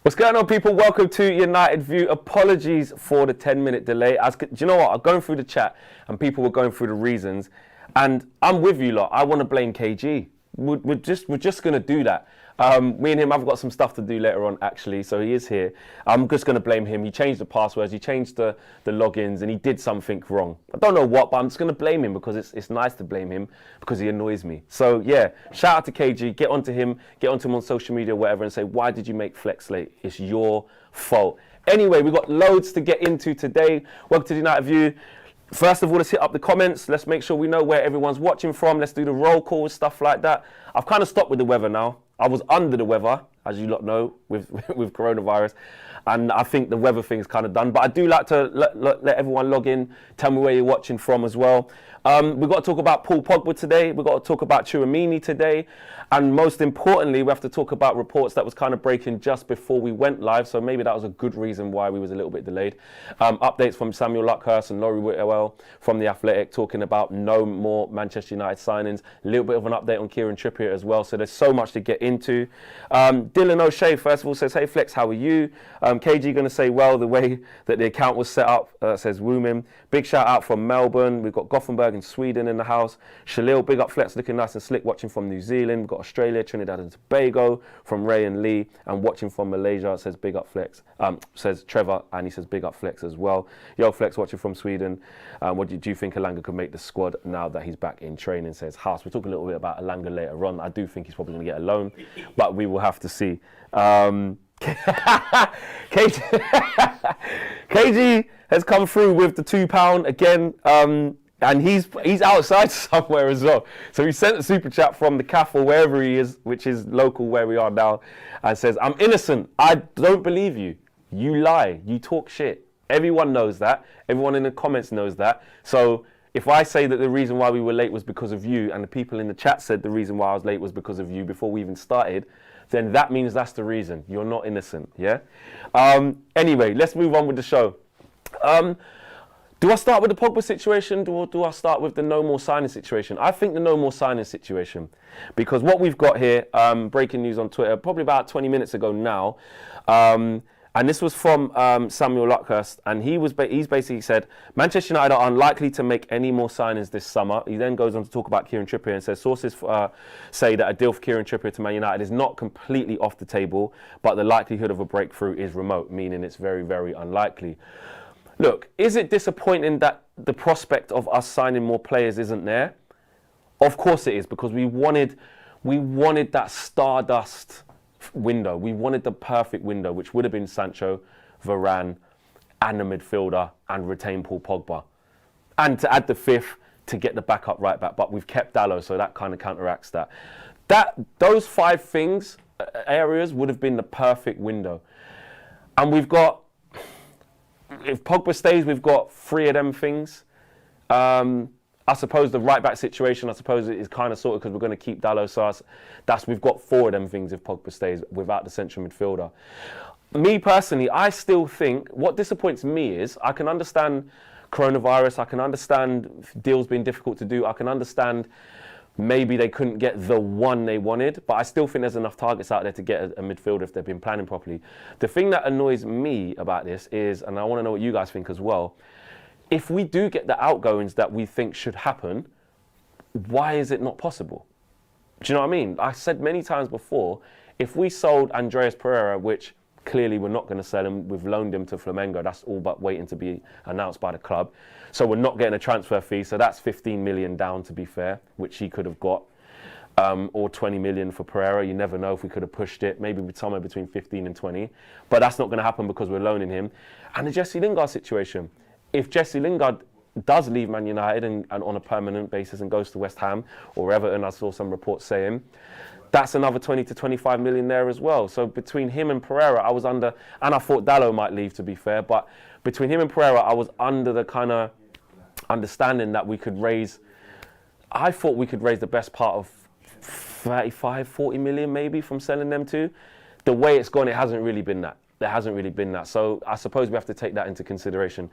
What's going on, people? Welcome to United View. Apologies for the 10-minute delay. Do you know what? I'm going through the chat and people were going through the reasons. And I'm with you lot. I want to blame KG. We're just going to do that. Me and him, I've got some stuff to do later on, actually. So he is here. I'm just going to blame him. He changed the passwords. He changed the logins and he did something wrong. I don't know what, but I'm just going to blame him because it's nice to blame him because he annoys me. So, yeah, shout out to KG. Get onto him on social media or whatever and say, why did you make Flex late? It's your fault. Anyway, we've got loads to get into today. Welcome to the United View. First of all, let's hit up the comments. Let's make sure we know where everyone's watching from. Let's do the roll call, stuff like that. I've kind of stopped with the weather now. I was under the weather, as you lot know, with coronavirus. And I think the weather thing is kind of done. But I do like to let everyone log in, tell me where you're watching from as well. We've got to talk about POGBA today. We've got to talk about TCHOUAMENI today. And most importantly, we have to talk about reports that was kind of breaking just before we went live. So maybe that was a good reason why we was a little bit delayed. Updates from Samuel Luckhurst and Laurie Whitwell from The Athletic talking about no more Manchester United signings. A little bit of an update on Kieran Trippier as well. So there's so much to get into. Dylan O'Shea, first of all, says, hey, Flex, how are you? KG going to say, well, the way that the account was set up, says Woomin. Big shout out from Melbourne. We've got Gothenburg in Sweden in the house. Shalil, big up Flex, looking nice and slick, watching from New Zealand. We've got Australia, Trinidad and Tobago from Ray and Lee, and watching from Malaysia, says big up Flex, says Trevor, and he says big up Flex as well. Yo, Flex, watching from Sweden. What do you think Elanga could make the squad now that he's back in training, says Haas. We'll talk a little bit about Elanga later on. I do think he's probably going to get a loan, but we will have to see. KG has come through with the £2 again, and he's outside somewhere as well. So he sent a super chat from the CAF or wherever he is, which is local where we are now, and says, I'm innocent. I don't believe you. You lie. You talk shit. Everyone knows that. Everyone in the comments knows that. So if I say that the reason why we were late was because of you, and the people in the chat said the reason why I was late was because of you before we even started, then that means that's the reason. You're not innocent, yeah? Anyway, let's move on with the show. Do I start with the POGBA situation or do I start with the no more signing situation? I think the no more signing situation, because what we've got here, breaking news on Twitter, probably about 20 minutes ago now, and this was from Samuel Luckhurst, and he's basically said, Manchester United are unlikely to make any more signings this summer. He then goes on to talk about Kieran Trippier and says, sources say that a deal for Kieran Trippier to Man United is not completely off the table, but the likelihood of a breakthrough is remote, meaning it's very, very unlikely. Look, is it disappointing that the prospect of us signing more players isn't there? Of course it is, because we wanted that stardust window. We wanted the perfect window, which would have been Sancho, Varane, and the midfielder, and retain Paul Pogba. And to add the fifth to get the backup right back. But we've kept Dalot, so that kind of counteracts that. Those five things, areas, would have been the perfect window. And we've got, if Pogba stays, we've got three of them things. I suppose the right back situation, I suppose it is kind of sorted because we're going to keep Dalot. So we've got four of them things if Pogba stays without the central midfielder. Me personally, I still think what disappoints me is I can understand coronavirus. I can understand deals being difficult to do. I can understand maybe they couldn't get the one they wanted, but I still think there's enough targets out there to get a midfielder if they've been planning properly. The thing that annoys me about this is, and I want to know what you guys think as well, if we do get the outgoings that we think should happen, why is it not possible? Do you know what I mean? I said many times before, if we sold Andreas Pereira, which clearly we're not going to sell him, we've loaned him to Flamengo, that's all but waiting to be announced by the club. So we're not getting a transfer fee, so that's 15 million down, to be fair, which he could have got. Or 20 million for Pereira. You never know if we could have pushed it, maybe somewhere between 15 and 20. But that's not going to happen because we're loaning him. And the Jesse Lingard situation. If Jesse Lingard does leave Man United and on a permanent basis and goes to West Ham or Everton, I saw some reports saying, that's another 20 to 25 million there as well. So between him and Pereira, I was under, and I thought Dalot might leave, to be fair, but between him and Pereira, I was under the kind of understanding that we could raise, I thought we could raise the best part of 35, 40 million maybe from selling them two. The way it's gone, it hasn't really been that. there hasn't really been that. So I suppose we have to take that into consideration.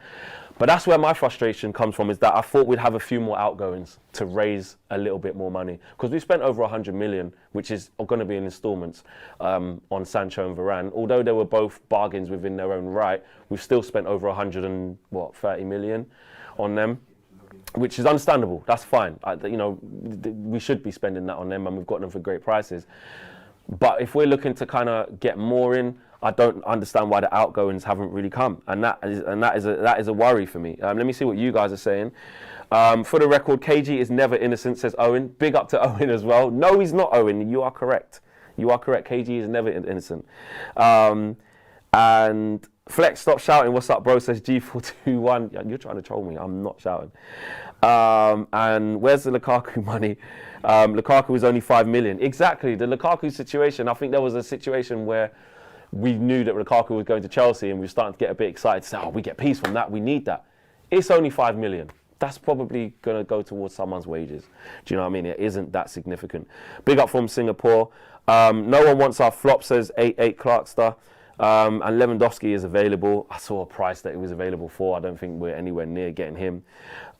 But that's where my frustration comes from, is that I thought we'd have a few more outgoings to raise a little bit more money. Because we spent over 100 million, which is going to be in instalments, on Sancho and Varane. Although they were both bargains within their own right, we've still spent over 130 million on them, which is understandable. That's fine. We should be spending that on them, and we've got them for great prices. But if we're looking to kind of get more in, I don't understand why the outgoings haven't really come, and that is a worry for me. Let me see what you guys are saying. For the record, KG is never innocent, says Owen. Big up to Owen as well. No, he's not, Owen. You are correct. You are correct. KG is never innocent. And Flex, stop shouting. What's up, bro? Says G421. You're trying to troll me. I'm not shouting. And where's the Lukaku money? Lukaku was only 5 million. Exactly. The Lukaku situation, I think there was a situation where we knew that Lukaku was going to Chelsea and we were starting to get a bit excited. Say, we get peace from that. We need that. It's only 5 million. That's probably going to go towards someone's wages. Do you know what I mean? It isn't that significant. Big up from Singapore. No one wants our flop, says 88 Clarkster. And Lewandowski is available. I saw a price that it was available for. I don't think we're anywhere near getting him.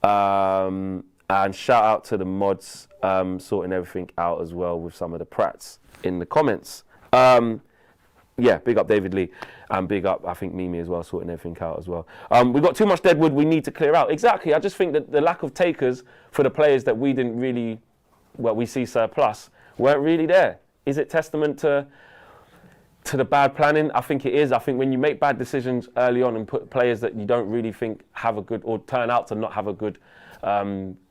And shout out to the mods sorting everything out as well with some of the prats in the comments. Yeah, big up David Lee, and big up, I think, Mimi as well, sorting everything out as well. We've got too much deadwood we need to clear out. Exactly. I just think that the lack of takers for the players that we didn't really, we see surplus, weren't really there. Is it testament to the bad planning? I think it is. I think when you make bad decisions early on and put players that you don't really think have a good, or turn out to not have a good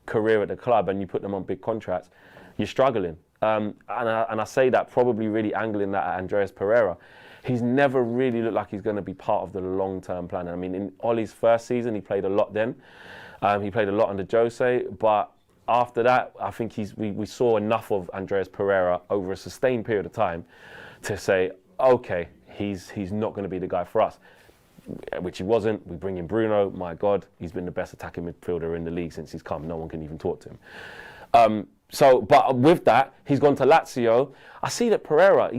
career at the club, and you put them on big contracts, you're struggling. And I say that probably really angling that at Andreas Pereira. He's never really looked like he's going to be part of the long-term plan. I mean, in Ollie's first season, he played a lot then. He played a lot under Jose, but after that, I think we saw enough of Andreas Pereira over a sustained period of time to say, okay, he's not going to be the guy for us, which he wasn't. We bring in Bruno. My God, he's been the best attacking midfielder in the league since he's come. No one can even talk to him. But with that, he's gone to Lazio. I see that Pereira,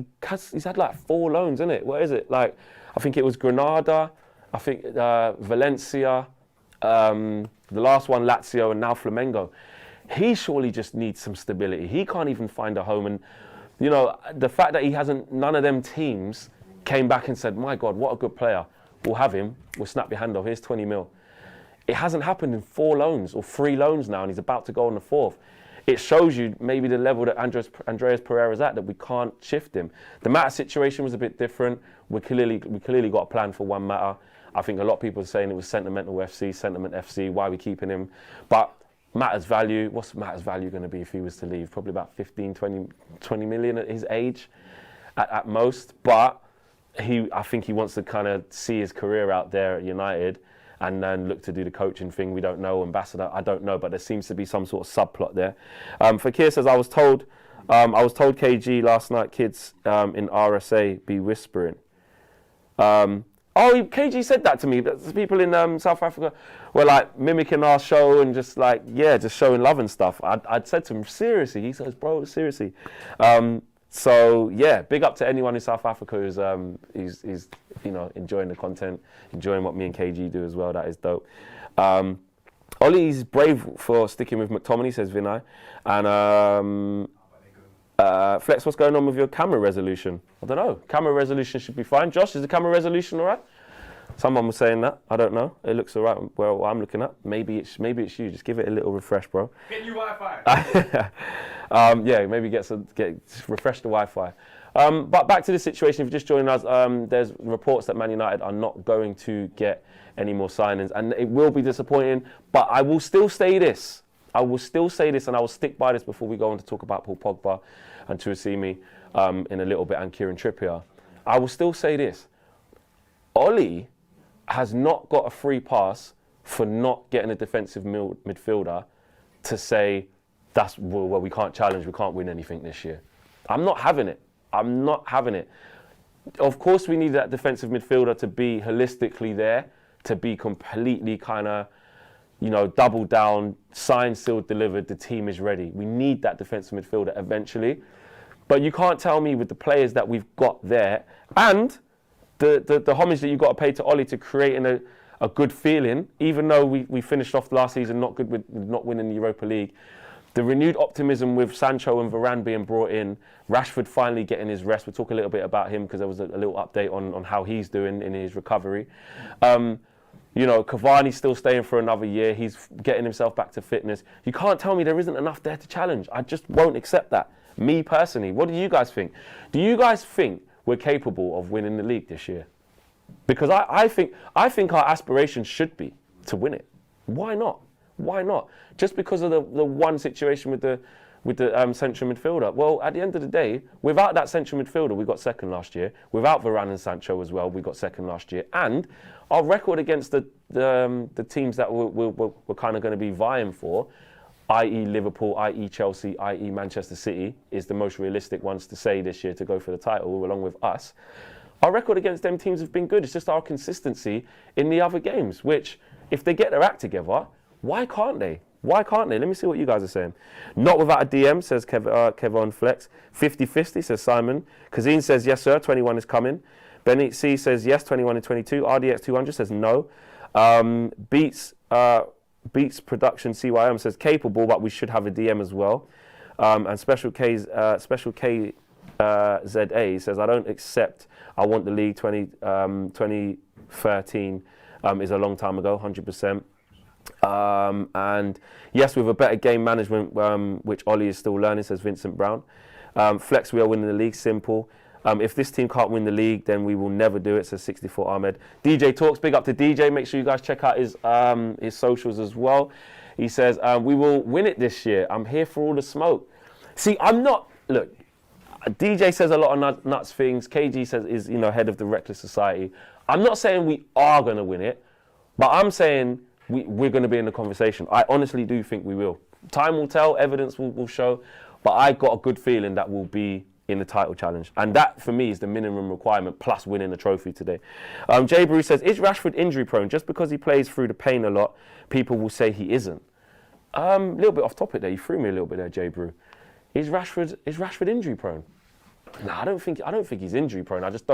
he's had like 4 loans, isn't it? What is it? Like, I think it was Granada, I think Valencia, the last one, Lazio, and now Flamengo. He surely just needs some stability. He can't even find a home. And, you know, the fact that none of them teams came back and said, my God, what a good player. We'll have him. We'll snap your hand off. Here's 20 mil. It hasn't happened in 4 loans or 3 loans now, and he's about to go on the 4th. It shows you maybe the level that Andreas Pereira is at, that we can't shift him. The Mata situation was a bit different. We clearly got a plan for Juan Mata. I think a lot of people are saying it was sentiment FC, why are we keeping him? But Mata's value, what's Mata's value going to be if he was to leave? Probably about 15, 20 million at his age at most. But I think he wants to kind of see his career out there at United and then look to do the coaching thing. We don't know. Ambassador, I don't know, but there seems to be some sort of subplot there. Fakir says, I was told KG last night, kids in RSA be whispering. KG said that to me. People in South Africa were like mimicking our show and just like, just showing love and stuff. I'd said to him, seriously? He says, bro, seriously. So yeah, big up to anyone in South Africa who's enjoying the content, enjoying what me and KG do as well. That is dope. Ollie's brave for sticking with McTominay, says Vinay. And Flex, what's going on with your camera resolution? I don't know. Camera resolution should be fine. Josh, is the camera resolution all right? Someone was saying that. I don't know. It looks all right. Well, what I'm looking at. Maybe it's you. Just give it a little refresh, bro. Get new Wi-Fi. Maybe refresh the Wi-Fi. But back to the situation. If you're just joining us, there's reports that Man United are not going to get any more signings, and it will be disappointing. But I will still say this. and I will stick by this before we go on to talk about Paul Pogba and TCHOUAMENI in a little bit, and Kieran Trippier. I will still say this. Ollie has not got a free pass for not getting a defensive midfielder to say, we can't challenge, we can't win anything this year. I'm not having it. Of course, we need that defensive midfielder to be holistically there, to be completely kind of, double down, signed, sealed, delivered, the team is ready. We need that defensive midfielder eventually. But you can't tell me with the players that we've got there, and the homage that you've got to pay to Ollie to creating a good feeling, even though we finished off last season not good with not winning the Europa League. The renewed optimism with Sancho and Varane being brought in, Rashford finally getting his rest. We'll talk a little bit about him because there was a little update on how he's doing in his recovery. You know, Cavani's still staying for another year. He's getting himself back to fitness. You can't tell me there isn't enough there to challenge. I just won't accept that. Me personally, what do you guys think? Do you guys think we're capable of winning the league this year? Because I think our aspiration should be to win it. Why not? Why not? Just because of the one situation with the central midfielder. Well, at the end of the day, without that central midfielder, we got second last year. Without Varane and Sancho as well, we got second last year. And our record against the teams that we're kind of going to be vying for, i.e. Liverpool, i.e. Chelsea, i.e. Manchester City, is the most realistic ones to say this year to go for the title, along with us. Our record against them teams have been good. It's just our consistency in the other games, which, if they get their act together, why can't they? Why can't they? Let me see what you guys are saying. Not without a DM, says Kevon Flex. 50-50, says Simon. Kazeen says, yes, sir, 21 is coming. Benny C says, yes, 21 and 22. RDX 200 says, no. Beats Production CYM says, capable, but we should have a DM as well. And Special K ZA says, I don't accept, I want the league. 2013 is a long time ago, 100%. And yes, with a better game management, which Ollie is still learning, says Vincent Brown. Flex, we are winning the league, simple. If this team can't win the league, then we will never do it, says 64 Ahmed. DJ Talks, big up to DJ. Make sure you guys check out his socials as well. He says, we will win it this year. I'm here for all the smoke. See, I'm not, look, DJ says a lot of nuts things. KG says is, head of the Reckless Society. I'm not saying we are going to win it, but I'm saying we're going to be in the conversation. I honestly do think we will. Time will tell, evidence will show, but I got a good feeling that we'll be in the title challenge. And that, for me, is the minimum requirement, plus winning the trophy today. Jay Bruce says, is Rashford injury prone? Just because he plays through the pain a lot, people will say he isn't. A little bit off topic there. You threw me a little bit there, Jay Brew. Is Rashford injury prone? No, I don't think he's injury prone. I just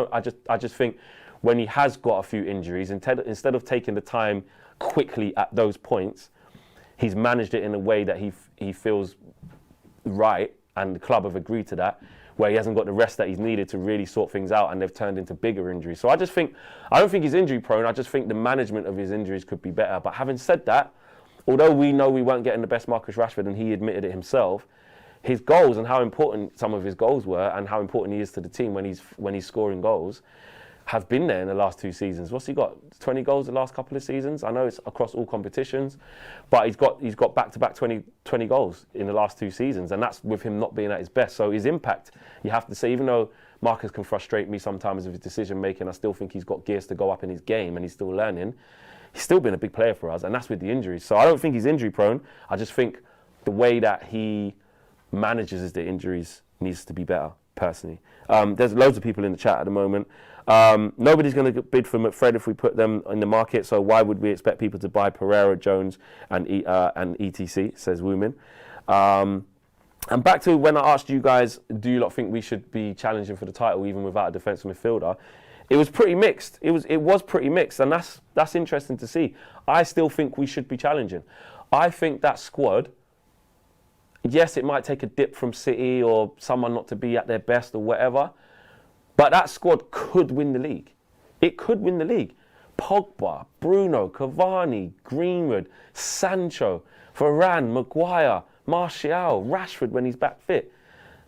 think when he has got a few injuries, instead of taking the time quickly at those points, he's managed it in a way that he feels right, and the club have agreed to that, where he hasn't got the rest that he's needed to really sort things out, and they've turned into bigger injuries. So I don't think he's injury prone. I just think the management of his injuries could be better. But having said that, although we know we weren't getting the best Marcus Rashford, and he admitted it himself, his goals and how important some of his goals were, and how important he is to the team when he's scoring goals, have been there in the last 2 seasons. What's he got? 20 goals the last couple of seasons? I know it's across all competitions, but he's got back-to-back 20 goals in the last 2 seasons, and that's with him not being at his best. So his impact, you have to say, even though Marcus can frustrate me sometimes with his decision-making, I still think he's got gears to go up in his game, and he's still learning. He's still been a big player for us, and that's with the injuries. So I don't think he's injury-prone. I just think the way that he manages the injuries needs to be better, personally. There's loads of people in the chat at the moment. Nobody's going to bid for McFred if we put them in the market, so why would we expect people to buy Pereira, Jones and ETC, says Woomin. And back to when I asked you guys, do you lot think we should be challenging for the title even without a defensive midfielder? It was pretty mixed. It was pretty mixed, and that's interesting to see. I still think we should be challenging. I think that squad, yes, it might take a dip from City or someone not to be at their best or whatever, but that squad could win the league. It could win the league. Pogba, Bruno, Cavani, Greenwood, Sancho, Varane, Maguire, Martial, Rashford when he's back fit.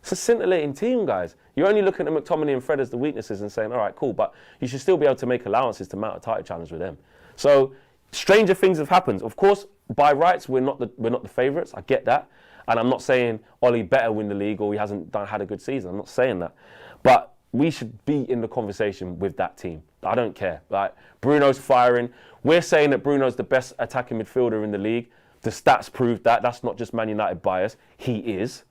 It's a scintillating team, guys. You're only looking at McTominay and Fred as the weaknesses and saying, all right, cool, but you should still be able to make allowances to mount a title challenge with them. So stranger things have happened. Of course, by rights, we're not the favourites. I get that. And I'm not saying Ollie better win the league or he hasn't had a good season. I'm not saying that. But we should be in the conversation with that team. I don't care. Like, Bruno's firing. We're saying that Bruno's the best attacking midfielder in the league. The stats prove that. That's not just Man United bias. He is.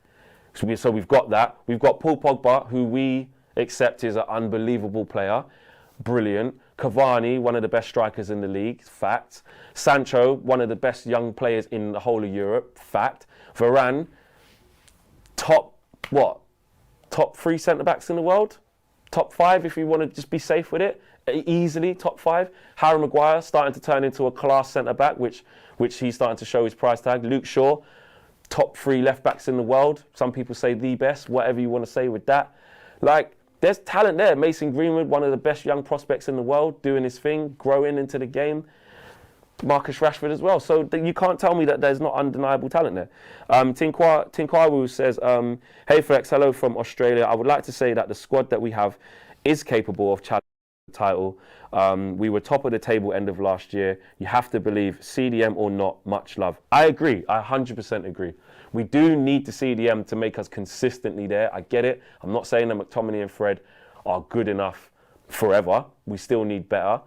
So we've got that. We've got Paul Pogba, who we accept is an unbelievable player. Brilliant. Cavani, one of the best strikers in the league. Fact. Sancho, one of the best young players in the whole of Europe. Fact. Varane, top 3 centre-backs in the world? top 5 if you want to just be safe with it. Easily top 5. Harry Maguire starting to turn into a class centre-back, which he's starting to show his price tag. Luke Shaw, top 3 left-backs in the world. Some people say the best, whatever you want to say with that. Like, there's talent there. Mason Greenwood, one of the best young prospects in the world, doing his thing, growing into the game. Marcus Rashford as well. So you can't tell me that there's not undeniable talent there. Tinkwawu says, hey Flex, hello from Australia. I would like to say that the squad that we have is capable of challenging the title. We were top of the table end of last year. You have to believe, CDM or not, much love. I agree. I 100% agree. We do need the CDM to make us consistently there. I get it. I'm not saying that McTominay and Fred are good enough forever. We still need better.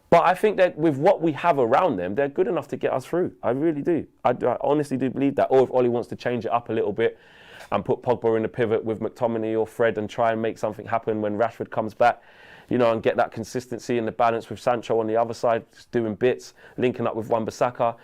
But I think that with what we have around them, they're good enough to get us through. I really do. I honestly do believe that. Or if Ollie wants to change it up a little bit and put Pogba in the pivot with McTominay or Fred and try and make something happen when Rashford comes back, you know, and get that consistency and the balance with Sancho on the other side, just doing bits, linking up with Wan-Bissaka.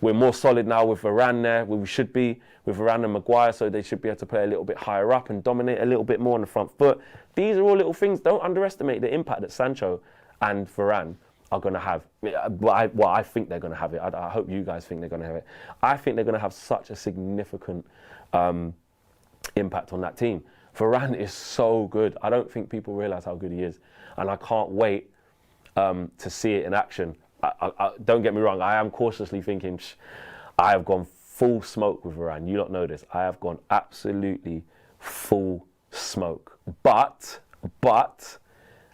We're more solid now with Varane there, where we should be with Varane and Maguire, so they should be able to play a little bit higher up and dominate a little bit more on the front foot. These are all little things. Don't underestimate the impact that Sancho and Varane are going to have. I think they're going to have it. I hope you guys think they're going to have it. I think they're going to have such a significant impact on that team. Varane is so good. I don't think people realise how good he is. And I can't wait to see it in action. Don't get me wrong, I am cautiously thinking, I have gone full smoke with Varane. You don't know this. I have gone absolutely full smoke. But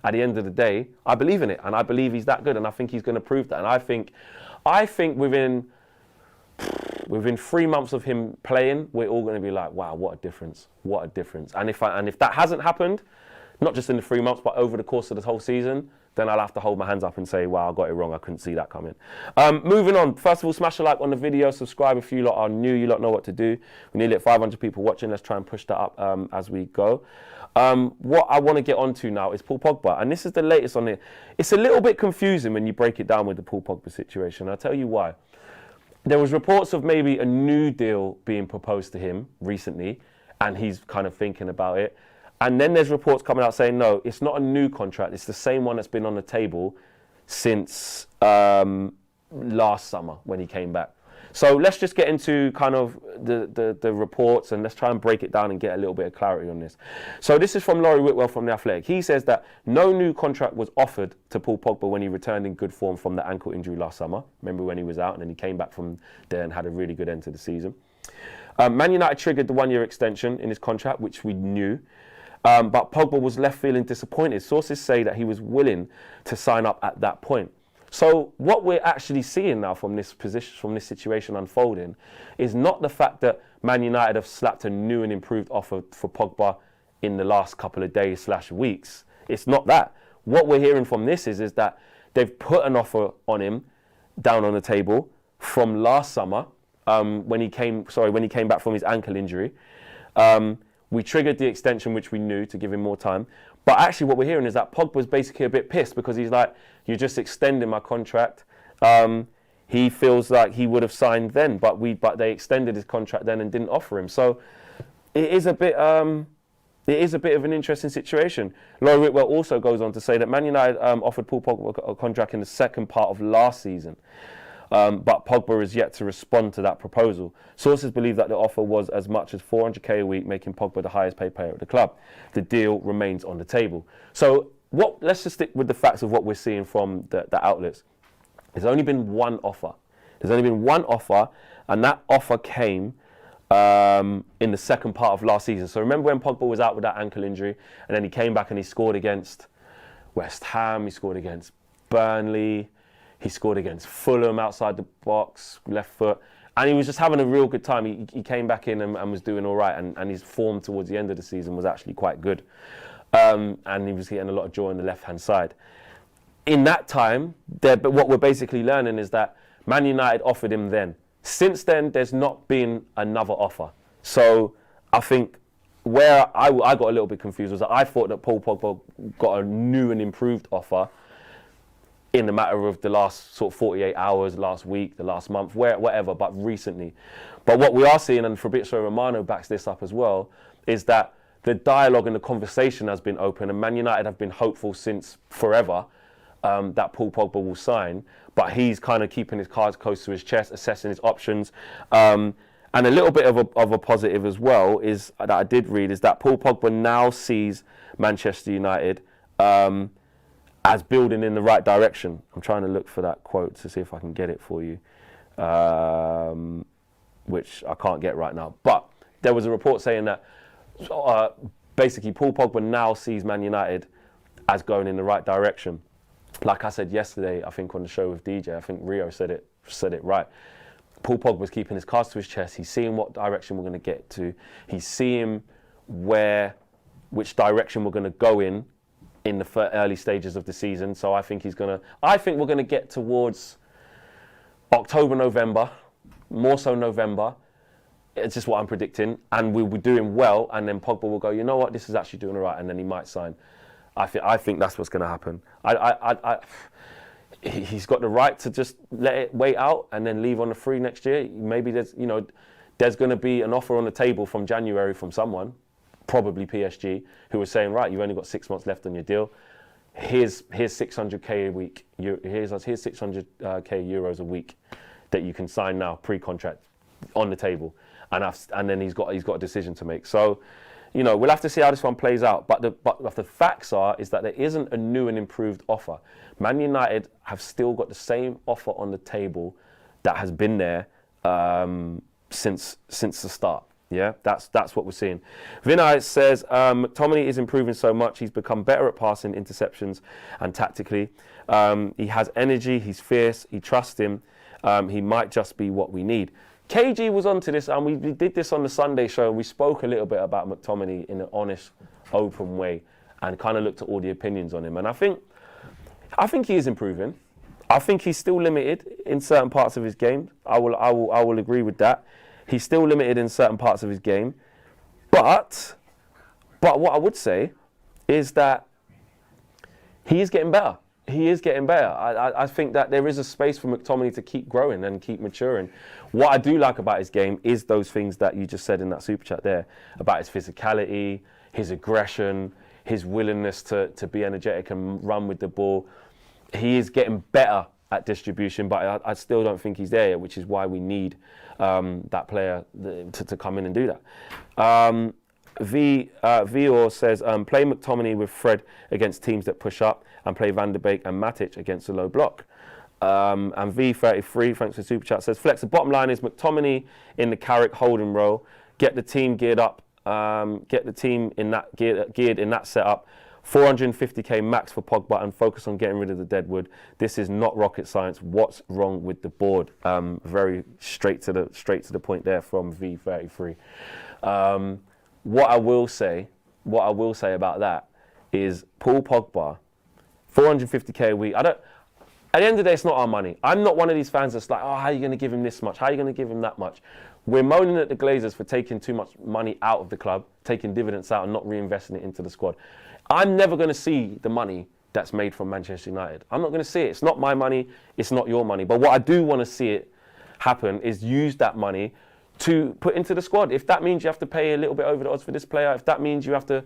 at the end of the day, I believe in it, and I believe he's that good, and I think he's going to prove that. And I think within 3 months of him playing, we're all going to be like, wow, what a difference, what a difference. And if that hasn't happened, not just in the 3 months, but over the course of the whole season, then I'll have to hold my hands up and say, wow, I got it wrong. I couldn't see that coming. Moving on. First of all, smash a like on the video. Subscribe if you lot are new. You lot know what to do. We nearly at 500 people watching. Let's try and push that up as we go. What I want to get onto now is Paul Pogba. And this is the latest on it. It's a little bit confusing when you break it down with the Paul Pogba situation. I'll tell you why. There was reports of maybe a new deal being proposed to him recently, and he's kind of thinking about it. And then there's reports coming out saying, no, it's not a new contract. It's the same one that's been on the table since last summer when he came back. So let's just get into kind of the reports, and let's try and break it down and get a little bit of clarity on this. So this is from Laurie Whitwell from The Athletic. He says that no new contract was offered to Paul Pogba when he returned in good form from the ankle injury last summer. Remember when he was out and then he came back from there and had a really good end to the season. Man United triggered the 1-year extension in his contract, which we knew. But Pogba was left feeling disappointed. Sources say that he was willing to sign up at that point. So what we're actually seeing now from this position, from this situation unfolding, is not the fact that Man United have slapped a new and improved offer for Pogba in the last couple of days / weeks. It's not that. What we're hearing from this is that they've put an offer on him down on the table from last summer when he came back from his ankle injury. We triggered the extension, which we knew, to give him more time. But actually what we're hearing is that Pogba's basically a bit pissed because he's like, you're just extending my contract. He feels like he would have signed then, but they extended his contract then and didn't offer him. So it is a bit of an interesting situation. Laurie Whitwell also goes on to say that Man United offered Paul Pogba a contract in the second part of last season. But Pogba is yet to respond to that proposal. Sources believe that the offer was as much as 400k a week, making Pogba the highest paid player at the club. The deal remains on the table. So let's just stick with the facts of what we're seeing from the outlets. There's only been one offer. There's only been one offer, and that offer came in the second part of last season. So remember when Pogba was out with that ankle injury, and then he came back and he scored against West Ham, he scored against Burnley, he scored against Fulham outside the box, left foot. And he was just having a real good time. He came back in and was doing all right. And his form towards the end of the season was actually quite good. And he was getting a lot of joy on the left-hand side. In that time, but what we're basically learning is that Man United offered him then. Since then, there's not been another offer. So I think where I got a little bit confused was that I thought that Paul Pogba got a new and improved offer in the matter of the last sort of 48 hours, last week, the last month, whatever, but recently. But what we are seeing, and Fabrizio Romano backs this up as well, is that the dialogue and the conversation has been open, and Man United have been hopeful since forever that Paul Pogba will sign, but he's kind of keeping his cards close to his chest, assessing his options. And a little bit of a positive as well is that I did read is that Paul Pogba now sees Manchester United as building in the right direction. I'm trying to look for that quote to see if I can get it for you, which I can't get right now. But there was a report saying that basically Paul Pogba now sees Man United as going in the right direction. Like I said yesterday, I think on the show with DJ, I think Rio said it right. Paul Pogba's keeping his cards to his chest. He's seeing what direction we're going to get to. He's seeing which direction we're going to go in the early stages of the season. So I think we're going to get towards October, November, more so November. It's just what I'm predicting, and we'll be doing well. And then Pogba will go, you know what, this is actually doing all right, and then he might sign. I think that's what's going to happen. He's got the right to just let it wait out and then leave on the free next year. Maybe there's going to be an offer on the table from January from someone, probably PSG, who was saying, right, you've only got 6 months left on your deal. Here's 600k a week. Here's 600k euros a week that you can sign now, pre-contract, on the table, and then he's got a decision to make. So, we'll have to see how this one plays out. But the facts is that there isn't a new and improved offer. Man United have still got the same offer on the table that has been there since the start. Yeah, that's what we're seeing. Vinay says McTominay is improving so much. He's become better at passing, interceptions, and tactically. He has energy. He's fierce. He trusts him. He might just be what we need. KG was onto this, and we did this on the Sunday show. We spoke a little bit about McTominay in an honest, open way, and kind of looked at all the opinions on him. And I think he is improving. I think he's still limited in certain parts of his game. I will agree with that. He's still limited in certain parts of his game. But what I would say is that he is getting better. He is getting better. I think that there is a space for McTominay to keep growing and keep maturing. What I do like about his game is those things that you just said in that super chat there, about his physicality, his aggression, his willingness to be energetic and run with the ball. He is getting better at distribution, but I still don't think he's there yet, which is why we need that player to come in and do that. Vior says, play McTominay with Fred against teams that push up, and play Van der Beek and Matic against a low block. And V33, thanks for super chat, says, Flex, the bottom line is McTominay in the Carrick holding role, get the team geared up, get the team in that geared in that setup, 450k max for Pogba, and focus on getting rid of the deadwood. This is not rocket science. What's wrong with the board? Very straight to the point there from V33. What I will say about that is Paul Pogba, 450k a week. At the end of the day, it's not our money. I'm not one of these fans that's like, oh, how are you going to give him this much? How are you going to give him that much? We're moaning at the Glazers for taking too much money out of the club, taking dividends out and not reinvesting it into the squad. I'm never going to see the money that's made from Manchester United. I'm not going to see it. It's not my money. It's not your money. But what I do want to see it happen is use that money to put into the squad. If that means you have to pay a little bit over the odds for this player, if that means you have to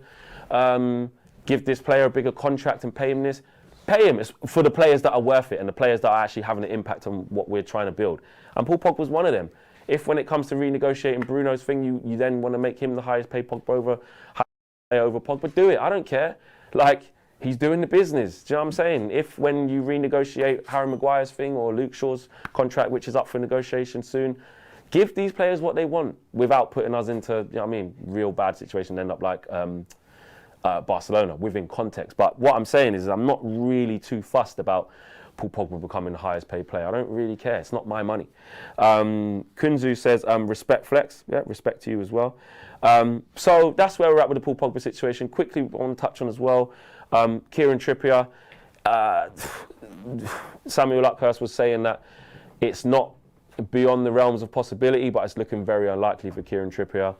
give this player a bigger contract and pay him this, pay him. It's for the players that are worth it and the players that are actually having an impact on what we're trying to build. And Paul Pogba was one of them. If when it comes to renegotiating Bruno's thing, you then want to make him the highest paid Pogba over Pogba, do it. I don't care. Like, he's doing the business. Do you know what I'm saying? If when you renegotiate Harry Maguire's thing or Luke Shaw's contract, which is up for negotiation soon, give these players what they want without putting us into, real bad situation, end up like Barcelona within context. But what I'm saying is I'm not really too fussed about Paul Pogba becoming the highest paid player. I don't really care. It's not my money. Kunzu says, respect Flex. Yeah, respect to you as well. So that's where we're at with the Paul Pogba situation. Quickly, I want to touch on as well, Kieran Trippier. Samuel Luckhurst was saying that it's not beyond the realms of possibility, but it's looking very unlikely for Kieran Trippier.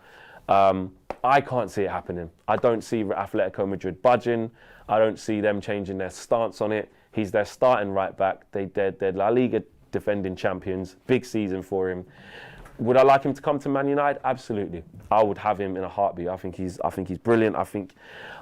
I can't see it happening. I don't see Atletico Madrid budging. I don't see them changing their stance on it. He's their starting right back. They're La Liga defending champions. Big season for him. Would I like him to come to Man United? Absolutely. I would have him in a heartbeat. I think he's brilliant.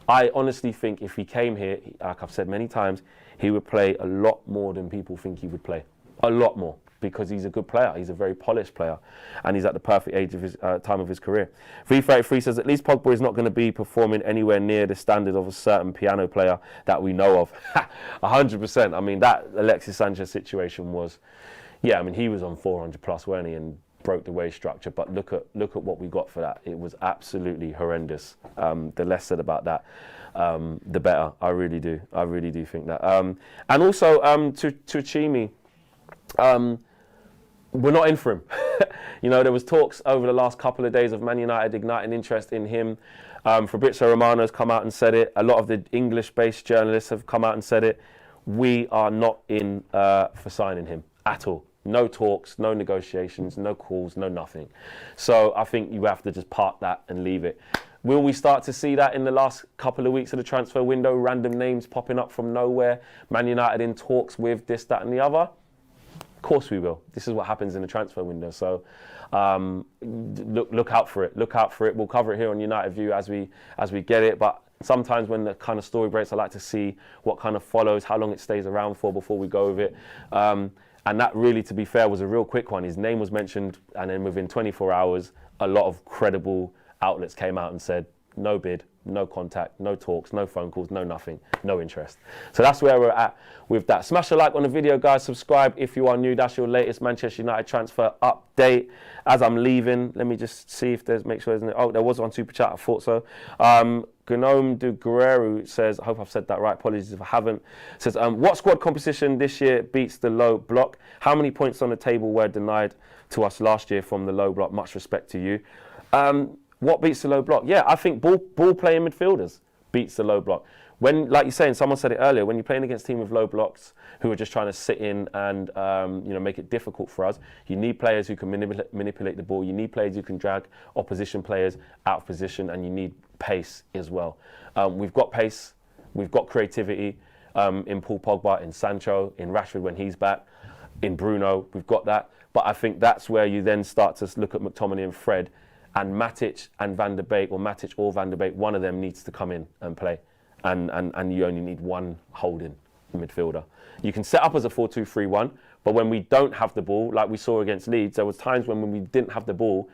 I honestly think if he came here, like I've said many times, he would play a lot more than people think he would play. A lot more. Because he's a good player. He's a very polished player. And he's at the perfect age of his time of his career. V33 says, at least Pogba is not going to be performing anywhere near the standard of a certain piano player that we know of. 100%. I mean, that Alexis Sanchez situation was, yeah, I mean, he was on 400 plus, weren't he? And broke the wage structure. But look at what we got for that. It was absolutely horrendous. The less said about that, the better. I really do think that. And also to Chimi, we're not in for him. You know, there was talks over the last couple of days of Man United igniting interest in him. Fabrizio Romano's come out and said it. A lot of the English-based journalists have come out and said it. We are not in for signing him at all. No talks, no negotiations, no calls, no nothing. So I think you have to just park that and leave it. Will we start to see that in the last couple of weeks of the transfer window? Random names popping up from nowhere. Man United in talks with this, that and the other? Of course we will. This is what happens in the transfer window. So look out for it. Look out for it. We'll cover it here on United View as we get it. But sometimes when the kind of story breaks, I like to see what kind of follows, how long it stays around for before we go with it. And that really, to be fair, was a real quick one. His name was mentioned, and then within 24 hours, a lot of credible outlets came out and said, no bid, no contact, no talks, no phone calls, no nothing, no interest. So that's where we're at with that. Smash a like on the video, guys. Subscribe if you are new. That's your latest Manchester United transfer update. As I'm leaving, let me just see if there's, make sure there's, oh, there was on Super Chat, I thought so. Gnome de Guerrero says, I hope I've said that right, apologies if I haven't, says, what squad composition this year beats the low block? How many points on the table were denied to us last year from the low block? Much respect to you. What beats the low block? Yeah, I think ball playing midfielders beats the low block. When, like you're saying, someone said it earlier, when you're playing against a team with low blocks who are just trying to sit in and make it difficult for us, you need players who can manipulate the ball. You need players who can drag opposition players out of position, and you need pace as well. We've got pace, we've got creativity in Paul Pogba, in Sancho, in Rashford when he's back, in Bruno, we've got that. But I think that's where you then start to look at McTominay and Fred, and Matic and Van der Beek, or Matic or Van der Beek, one of them needs to come in and play. And you only need one holding midfielder. You can set up as a 4-2-3-1, but when we don't have the ball, like we saw against Leeds, there was times when we didn't have the ball,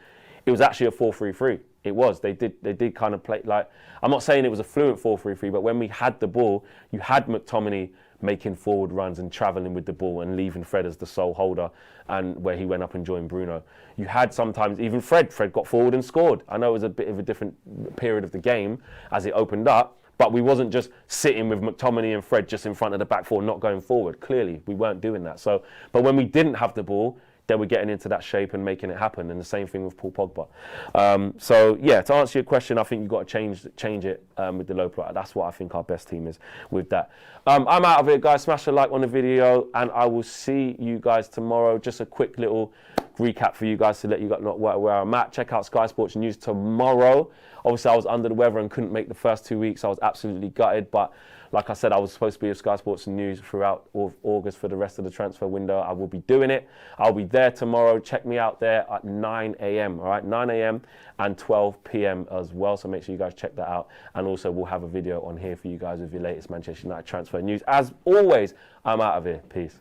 it was actually a 4-3-3. It was. They did kind of play like, I'm not saying it was a fluent 4-3-3, but when we had the ball, you had McTominay making forward runs and travelling with the ball and leaving Fred as the sole holder, and where he went up and joined Bruno. You had sometimes even Fred got forward and scored. I know it was a bit of a different period of the game as it opened up, but we wasn't just sitting with McTominay and Fred just in front of the back four, not going forward. Clearly, we weren't doing that. So, but when we didn't have the ball, then we're getting into that shape and making it happen. And the same thing with Paul Pogba. So yeah, to answer your question, I think you've got to change it with the low block. That's what I think our best team is with that. I'm out of it, guys. Smash a like on the video, and I will see you guys tomorrow. Just a quick little recap for you guys to let you know where I'm at. Check out Sky Sports News tomorrow. Obviously, I was under the weather and couldn't make the first 2 weeks. I was absolutely gutted, but like I said, I was supposed to be with Sky Sports News throughout August for the rest of the transfer window. I will be doing it. I'll be there tomorrow. Check me out there at 9 a.m. All right, 9 a.m. and 12 p.m. as well. So make sure you guys check that out. And also, we'll have a video on here for you guys with your latest Manchester United transfer news. As always, I'm out of here. Peace.